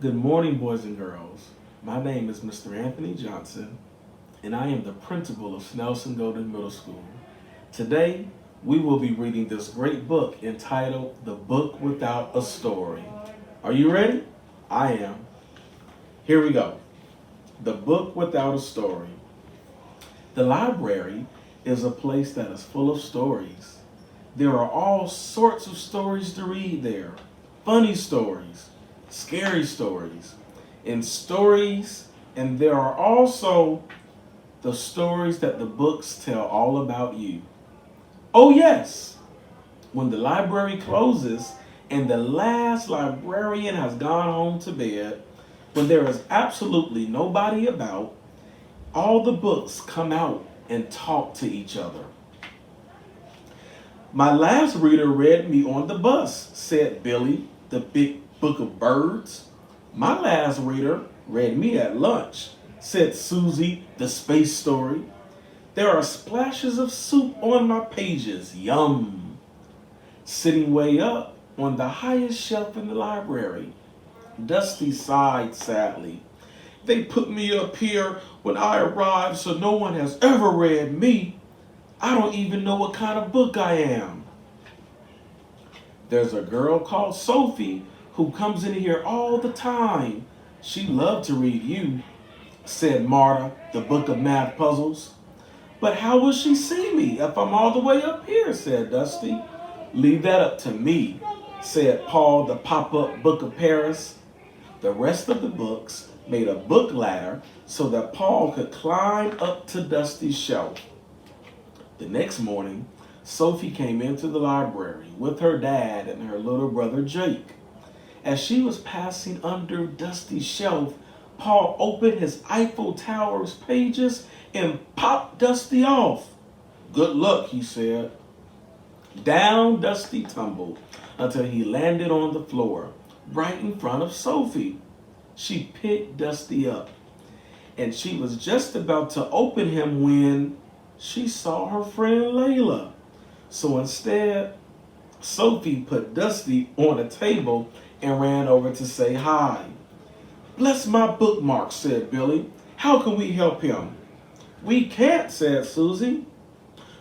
Good morning, boys and girls. My name is Mr. Anthony Johnson, and I am the principal of Snelson Golden Middle School. Today, we will be reading this great book entitled The Book Without a Story. Are you ready? I am. Here we go. The Book Without a Story. The library is a place that is full of stories. There are all sorts of stories to read there. Funny stories, scary stories, and there are also the stories that the books tell all about you. Oh, yes, when the library closes and the last librarian has gone home to bed, when there is absolutely nobody about, all the books come out and talk to each other. My last reader read me on the bus, said Billy, the big book of birds. My last reader read me at lunch, said Susie, the space story. There are splashes of soup on my pages, yum. Sitting way up on the highest shelf in the library, Dusty sighed sadly. They put me up here when I arrived, so no one has ever read me. I don't even know what kind of book I am. There's a girl called Sophie who comes in here all the time. She loved to read you, said Marta, the book of math puzzles. But how will she see me if I'm all the way up here, said Dusty. Leave that up to me, said Paul, the pop-up book of Paris. The rest of the books made a book ladder so that Paul could climb up to Dusty's shelf. The next morning, Sophie came into the library with her dad and her little brother Jake. As she was passing under Dusty's shelf, Paul opened his Eiffel Tower's pages and popped Dusty off. Good luck, he said. Down Dusty tumbled until he landed on the floor, right in front of Sophie. She picked Dusty up, and she was just about to open him when she saw her friend Layla. So instead, Sophie put Dusty on a table and ran over to say hi. Bless my bookmark, said Billy. How can we help him? We can't, said Susie.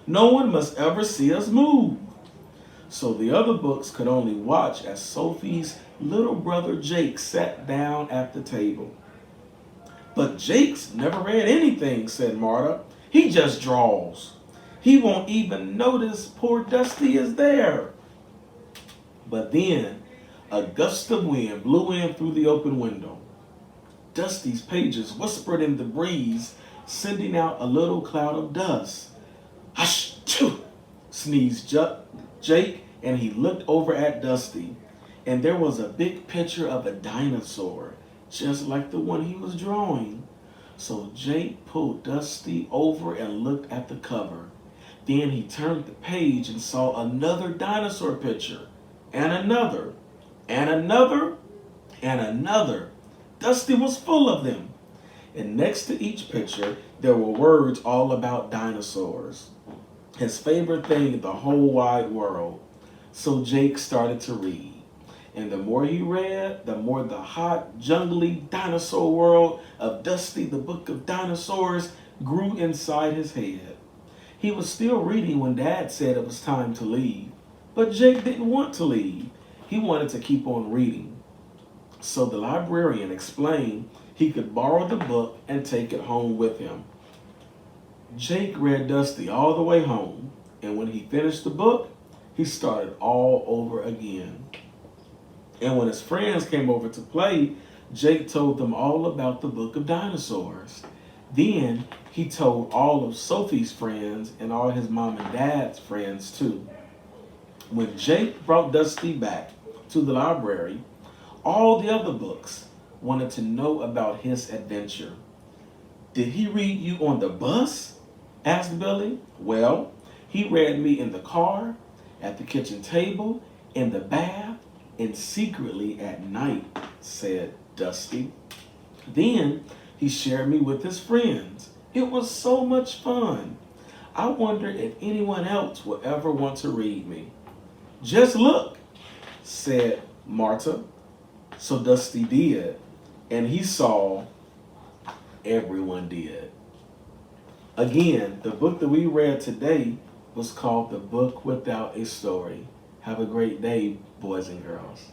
No one must ever see us move. So the other books could only watch as Sophie's little brother Jake sat down at the table. But Jake's never read anything, said Marta. He just draws. He won't even notice poor Dusty is there. But then a gust of wind blew in through the open window. Dusty's pages whispered in the breeze, sending out a little cloud of dust. Hush, choo, sneezed Jake, and he looked over at Dusty. And there was a big picture of a dinosaur, just like the one he was drawing. So Jake pulled Dusty over and looked at the cover. Then he turned the page and saw another dinosaur picture, and another, and another, and another. Dusty was full of them. And next to each picture, there were words all about dinosaurs. His favorite thing in the whole wide world. So Jake started to read. And the more he read, the more the hot, jungly dinosaur world of Dusty, the Book of Dinosaurs, grew inside his head. He was still reading when Dad said it was time to leave. But Jake didn't want to leave. He wanted to keep on reading. So the librarian explained he could borrow the book and take it home with him. Jake read Dusty all the way home, and when he finished the book, he started all over again. And when his friends came over to play, Jake told them all about the Book of Dinosaurs. Then he told all of Sophie's friends and all his mom and dad's friends too. When Jake brought Dusty back to the library, all the other books wanted to know about his adventure. Did he read you on the bus? Asked Billy. Well, he read me in the car, at the kitchen table, in the bath, and secretly at night, said Dusty. Then he shared me with his friends. It was so much fun. I wonder if anyone else will ever want to read me. Just look, said Marta. So Dusty did. And he saw everyone did. Again, the book that we read today was called The Book Without a Story. Have a great day, boys and girls.